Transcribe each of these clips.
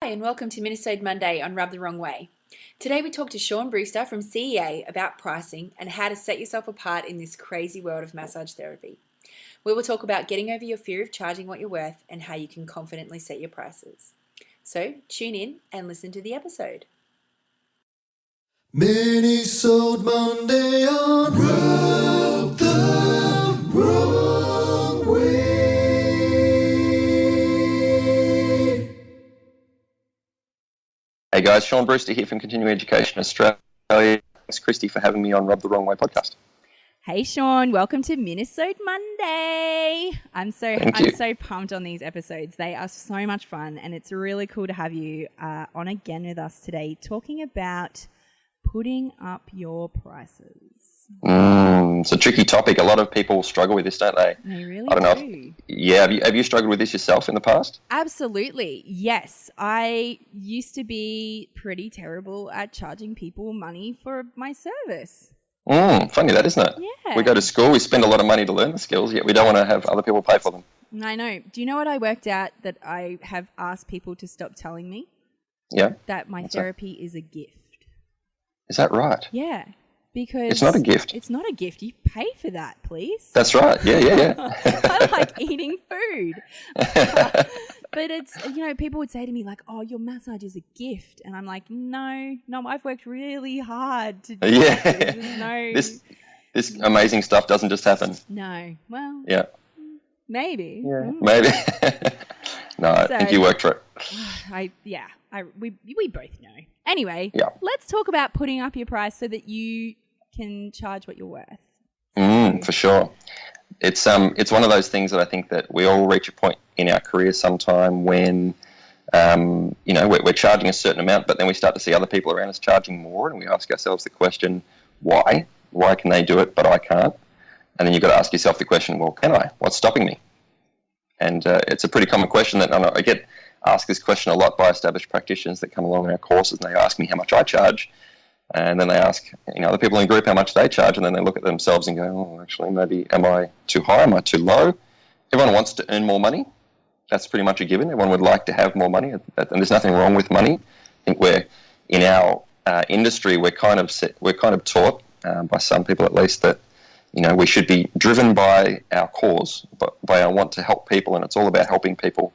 And welcome to Minisode Monday on Rub the Wrong Way. Today we talk to Shaun Brewster from CEA about pricing and how to set yourself apart in this crazy world of massage therapy. We will talk about getting over your fear of charging what you're worth and how you can confidently set your prices. So tune in and listen to the episode. Minisode Monday on Rub the Wrong Way. Hey guys, Shaun Brewster here from Continuing Education Australia. Thanks, Christy, for having me on Rub the Wrong Way podcast. Hey Shaun, welcome to Minisode Monday. I'm so pumped on these episodes. They are so much fun, and it's really cool to have you on again with us today, talking about putting up your prices. It's a tricky topic. A lot of people struggle with this, don't they? They really I don't know. do. Have you struggled with this yourself in the past? Absolutely. Yes. I used to be pretty terrible at charging people money for my service. Funny that, isn't it? Yeah. We go to school, we spend a lot of money to learn the skills, yet we don't want to have other people pay for them. I know. Do you know what I worked out that I have asked people to stop telling me? Yeah. That my therapy is a gift. Is that right? Yeah. Because it's not a gift. It's not a gift. You pay for that, please. That's right. Yeah. I like eating food. But it's, people would say to me like, oh, your massage is a gift. And I'm like, no, I've worked really hard to do this. This amazing stuff doesn't just happen. No. Well, yeah. Maybe. Yeah. Maybe. No, I think you worked for it. We both know. Anyway, Let's talk about putting up your price so that you can charge what you're worth. For sure. It's one of those things that I think that we all reach a point in our career sometime when, we're charging a certain amount, but then we start to see other people around us charging more, and we ask ourselves the question, why? Why can they do it, but I can't? And then you've got to ask yourself the question, well, can I? What's stopping me? And it's a pretty common question that I get asked this question a lot by established practitioners that come along in our courses, and they ask me how much I charge. And then they ask other people in the group how much they charge, and then they look at themselves and go, oh, actually, maybe am I too high? Am I too low? Everyone wants to earn more money. That's pretty much a given. Everyone would like to have more money, and there's nothing wrong with money. I think in our industry, we're kind of taught by some people at least that we should be driven by our cause, by our want to help people, and it's all about helping people.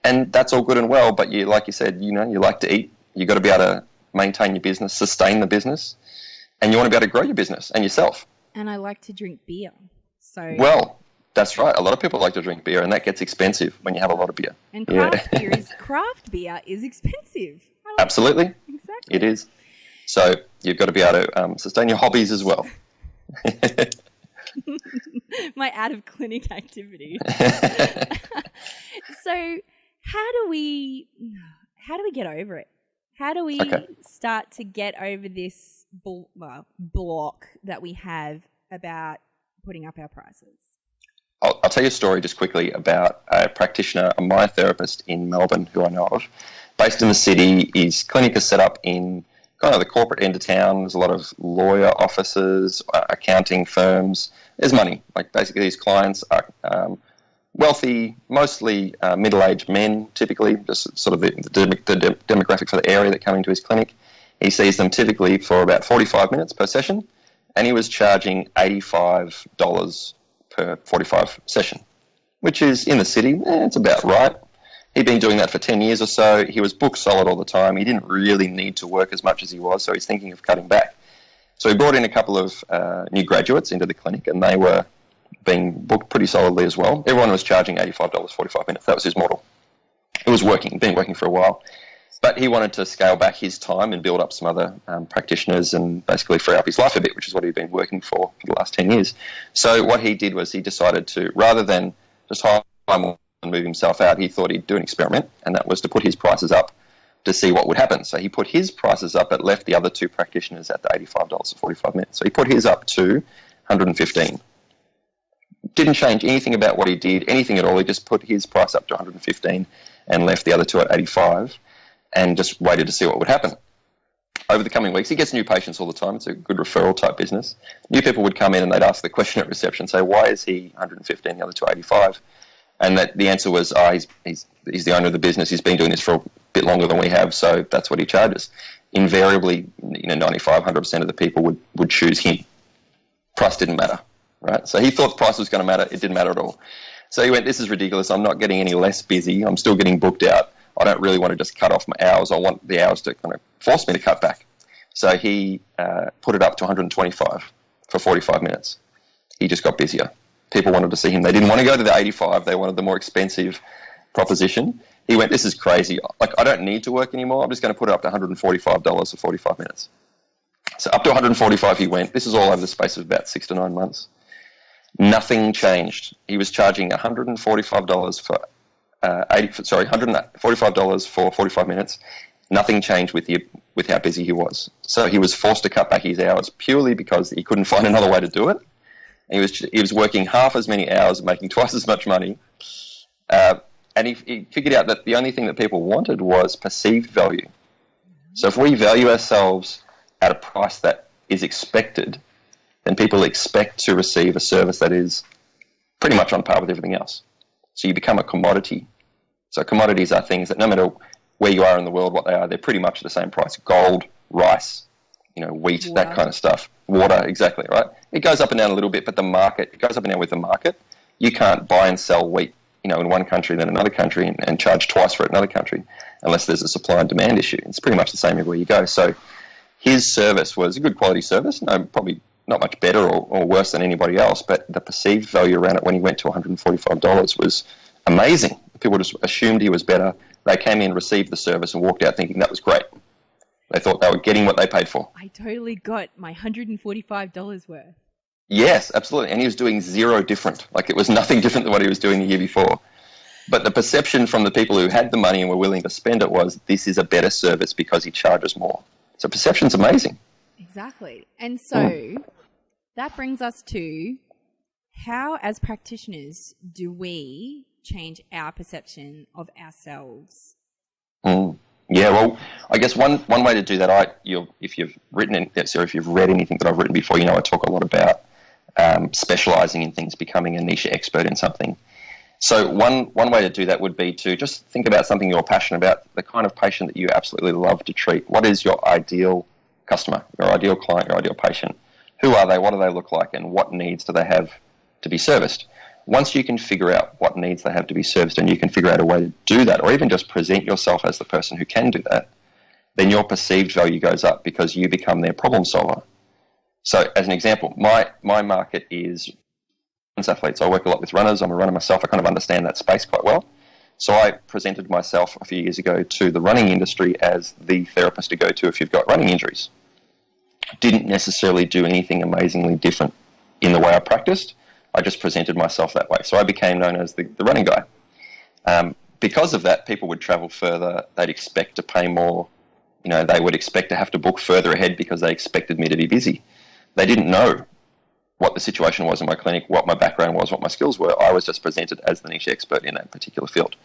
And that's all good and well, but like you said, you like to eat. You've got to be able to maintain your business, sustain the business, and you want to be able to grow your business and yourself. And I like to drink beer. Well, that's right. A lot of people like to drink beer, and that gets expensive when you have a lot of beer. And craft beer is expensive. Absolutely. Exactly. It is. So you've got to be able to sustain your hobbies as well. My out-of-clinic activity. So how do we get over it? How do we start to get over this block that we have about putting up our prices? I'll tell you a story just quickly about a practitioner, a myotherapist in Melbourne who I know of. Based in the city, his clinic is set up in kind of the corporate end of town. There's a lot of lawyer offices, accounting firms. There's money. Like basically his clients are wealthy, mostly middle-aged men, typically, just sort of the demographic for the area that come into his clinic. He sees them typically for about 45 minutes per session, and he was charging $85 per 45 session, which is in the city, it's about right. He'd been doing that for 10 years or so. He was booked solid all the time. He didn't really need to work as much as he was, so he's thinking of cutting back. So he brought in a couple of new graduates into the clinic, and they were being booked pretty solidly as well. Everyone was charging $85, 45 minutes. That was his model. It was working. Been working for a while. But he wanted to scale back his time and build up some other practitioners and basically free up his life a bit, which is what he'd been working for the last 10 years. So what he did was he decided to, rather than just hire more and move himself out, he thought he'd do an experiment, and that was to put his prices up to see what would happen. So he put his prices up, but left the other two practitioners at the $85 for 45 minutes. So he put his up to $115. Didn't change anything about what he did, anything at all. He just put his price up to $115 and left the other two at $85 and just waited to see what would happen. Over the coming weeks, he gets new patients all the time. It's a good referral type business. New people would come in and they'd ask the question at reception, say, why is he $115, the other two $85? And that the answer was, he's the owner of the business. He's been doing this for bit longer than we have, so that's what he charges. Invariably, 95, 100% of the people would choose him. Price didn't matter, right? So he thought price was going to matter. It didn't matter at all. So he went, this is ridiculous. I'm not getting any less busy. I'm still getting booked out. I don't really want to just cut off my hours. I want the hours to kind of force me to cut back. So he put it up to 125 for 45 minutes. He just got busier. People wanted to see him. They didn't want to go to the 85. They wanted the more expensive proposition. He went, this is crazy. Like, I don't need to work anymore. I'm just going to put it up to $145 for 45 minutes. So up to 145 he went. This is all over the space of about 6 to 9 months. Nothing changed. He was charging $145 for $145 for 45 minutes. Nothing changed with how busy he was. So he was forced to cut back his hours purely because he couldn't find another way to do it. He was working half as many hours, making twice as much money. And he figured out that the only thing that people wanted was perceived value. So if we value ourselves at a price that is expected, then people expect to receive a service that is pretty much on par with everything else. So you become a commodity. So commodities are things that no matter where you are in the world, what they are, they're pretty much the same price. Gold, rice, wheat, Water. that kind of stuff. Water, exactly, right? It goes up and down a little bit, but it goes up and down with the market. You can't buy and sell wheat, in one country than another country and charge twice for it in another country unless there's a supply and demand issue. It's pretty much the same everywhere you go. So his service was a good quality service, probably not much better or worse than anybody else, but the perceived value around it when he went to $145 was amazing. People just assumed he was better. They came in, received the service, and walked out thinking that was great. They thought they were getting what they paid for. I totally got my $145 worth. Yes, absolutely. And he was doing zero different. Like, it was nothing different than what he was doing the year before. But the perception from the people who had the money and were willing to spend it was, this is a better service because he charges more. So perception's amazing. Exactly. And so that brings us to how, as practitioners, do we change our perception of ourselves? Yeah, well, I guess one way to do that, if you've read anything that I've written before, I talk a lot about specialising in things, becoming a niche expert in something. So one way to do that would be to just think about something you're passionate about, the kind of patient that you absolutely love to treat. What is your ideal customer, your ideal client, your ideal patient? Who are they? What do they look like? And what needs do they have to be serviced? Once you can figure out what needs they have to be serviced and you can figure out a way to do that, or even just present yourself as the person who can do that, then your perceived value goes up because you become their problem solver. So as an example, my market is athletes. I work a lot with runners. I'm a runner myself. I kind of understand that space quite well. So I presented myself a few years ago to the running industry as the therapist to go to if you've got running injuries. Didn't necessarily do anything amazingly different in the way I practiced. I just presented myself that way. So I became known as the running guy. Because of that, people would travel further. They'd expect to pay more. They would expect to have to book further ahead because they expected me to be busy. They didn't know what the situation was in my clinic, what my background was, what my skills were. I was just presented as the niche expert in that particular field.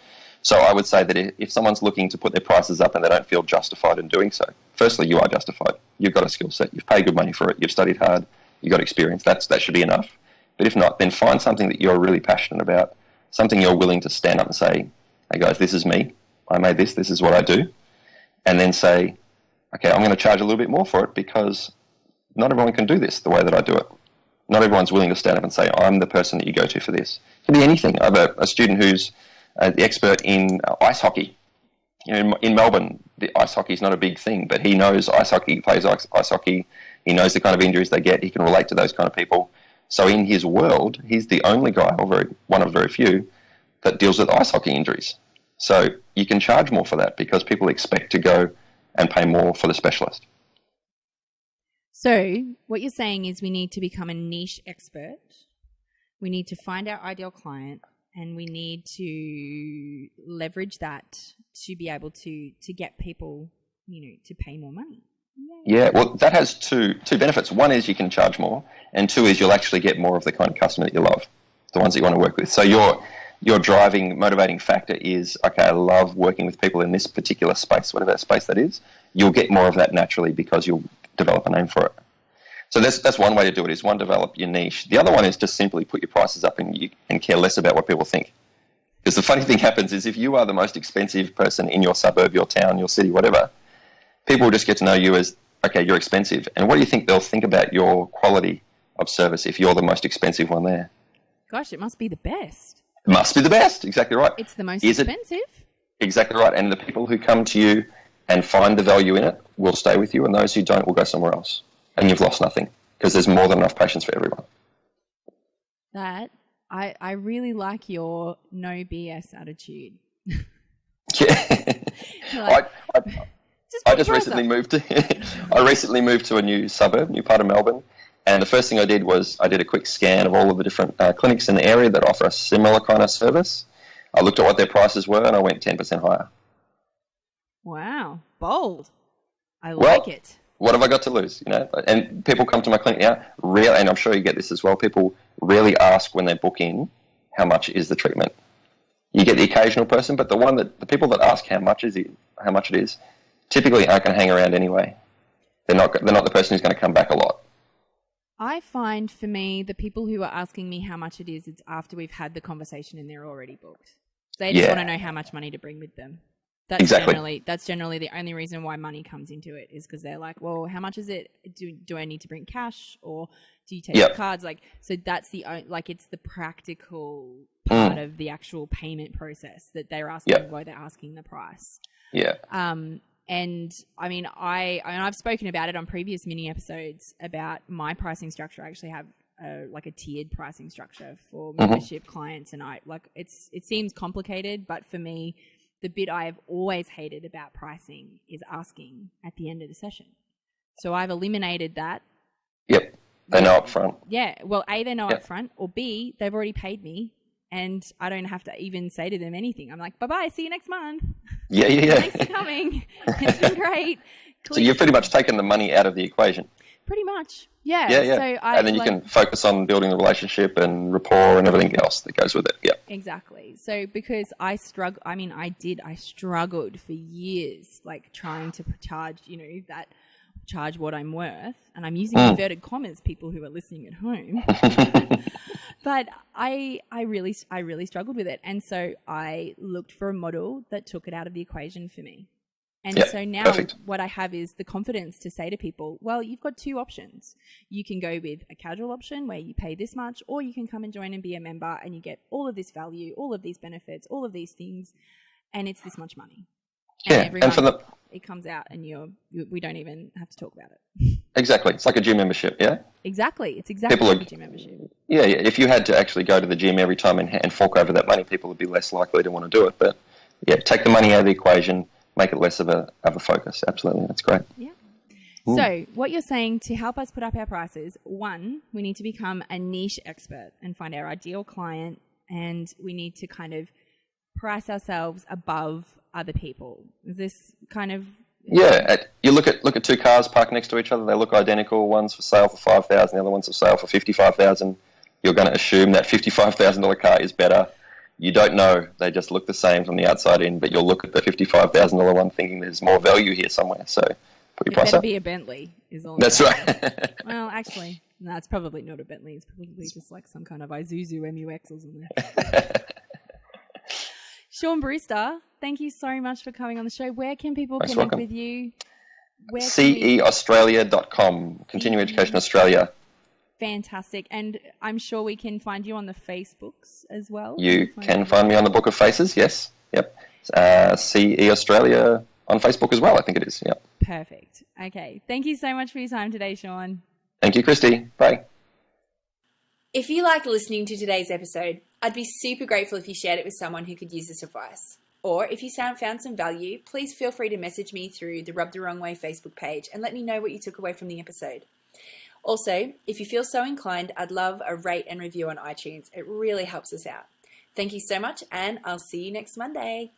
So I would say that if someone's looking to put their prices up and they don't feel justified in doing so, firstly, you are justified. You've got a skill set. You've paid good money for it. You've studied hard. You've got experience. That should be enough. But if not, then find something that you're really passionate about, something you're willing to stand up and say, hey guys, this is me. I made this. This is what I do. And then say, okay, I'm going to charge a little bit more for it because not everyone can do this the way that I do it. Not everyone's willing to stand up and say, I'm the person that you go to for this. It can be anything. I have a student who's the expert in ice hockey. In Melbourne, the ice hockey is not a big thing, but he knows ice hockey, he plays ice hockey. He knows the kind of injuries they get. He can relate to those kind of people. So in his world, he's the only guy, or one of very few, that deals with ice hockey injuries. So you can charge more for that because people expect to go and pay more for the specialist. So what you're saying is we need to become a niche expert. We need to find our ideal client, and we need to leverage that to be able to get people, to pay more money. Yeah, well, that has two benefits. One is you can charge more, and two is you'll actually get more of the kind of customer that you love, the ones that you want to work with. So your driving, motivating factor is, okay, I love working with people in this particular space, whatever that space that is. You'll get more of that naturally because you'll develop a name for it. So that's one way to do it, is one, develop your niche. The other one is just simply put your prices up and care less about what people think. Because the funny thing happens is if you are the most expensive person in your suburb, your town, your city, whatever, people will just get to know you as, okay, you're expensive. And what do you think they'll think about your quality of service if you're the most expensive one there? Gosh, it must be the best. It must be the best. Exactly right. It's the most Is expensive. Exactly right. And the people who come to you and find the value in it will stay with you, and those who don't will go somewhere else. And you've lost nothing because there's more than enough patience for everyone. That I really like your no BS attitude. Yeah. Like, I just recently moved to a new suburb, new part of Melbourne, and the first thing I did was I did a quick scan of all of the different clinics in the area that offer a similar kind of service. I looked at what their prices were, and I went 10% higher. Wow, bold. I like it. What have I got to lose? You know, and people come to my clinic now, and I'm sure you get this as well. People really ask when they book in, how much is the treatment? You get the occasional person, but the people that ask how much it is, typically aren't going to hang around anyway. They're not the person who's going to come back a lot. I find for me, the people who are asking me how much it is, it's after we've had the conversation and they're already booked. They just want to know how much money to bring with them. That's generally the only reason why money comes into it, is because they're like, well, how much is it? Do I need to bring cash, or do you take cards? Like, so that's it's the practical part of the actual payment process that they're asking why they're asking the price. Yeah. And I mean, I've spoken about it on previous mini episodes about my pricing structure. I actually have a tiered pricing structure for membership clients, and it seems complicated, but for me, the bit I have always hated about pricing is asking at the end of the session. So I've eliminated that. Yep. They know up front. Yeah. Well, A, they know up front, or B, they've already paid me and I don't have to even say to them anything. I'm like, bye-bye, see you next month. Yeah. Thanks for coming. It's been great. So you've pretty much taken the money out of the equation. Pretty much. Yeah. Yeah. So and then you can focus on building the relationship and rapport and everything else that goes with it. Yeah. Exactly. So because I struggled for years, like trying to charge what I'm worth. And I'm using inverted commas, people who are listening at home. But I really struggled with it. And so I looked for a model that took it out of the equation for me. And so now what I have is the confidence to say to people, well, you've got two options. You can go with a casual option where you pay this much, or you can come and join and be a member and you get all of this value, all of these benefits, all of these things, and it's this much money. And it comes out and we don't even have to talk about it. Exactly. It's like a gym membership, yeah? Exactly. It's exactly like a gym membership. Yeah. If you had to actually go to the gym every time and fork over that money, people would be less likely to want to do it. But yeah, take the money out of the equation, make it less of a focus. Absolutely. That's great. Yeah. So what you're saying, to help us put up our prices, one, we need to become a niche expert and find our ideal client, and we need to kind of price ourselves above other people. Is this kind of... Yeah. You look at two cars parked next to each other. They look identical. One's for sale for $5,000. The other one's for sale for $55,000. You're going to assume that $55,000 car is better. You don't know. They just look the same from the outside in, but you'll look at the $55,000 one thinking there's more value here somewhere. So put your price up. It better be a Bentley. That's right. Well, actually, no, it's probably not a Bentley. It's probably just like some kind of Isuzu MUX or something. Shaun Brewster, thank you so much for coming on the show. Where can people connect with you? ceaustralia.com, Continuing Education Australia. Fantastic. And I'm sure we can find you on the Facebooks as well. You can find me on the Book of Faces, yes. Yep. CE Australia on Facebook as well, I think it is. Yep. Perfect. Okay. Thank you so much for your time today, Shaun. Thank you, Christy. Bye. If you liked listening to today's episode, I'd be super grateful if you shared it with someone who could use this advice. Or if you found some value, please feel free to message me through the Rub the Wrong Way Facebook page and let me know what you took away from the episode. Also, if you feel so inclined, I'd love a rate and review on iTunes. It really helps us out. Thank you so much, and I'll see you next Monday.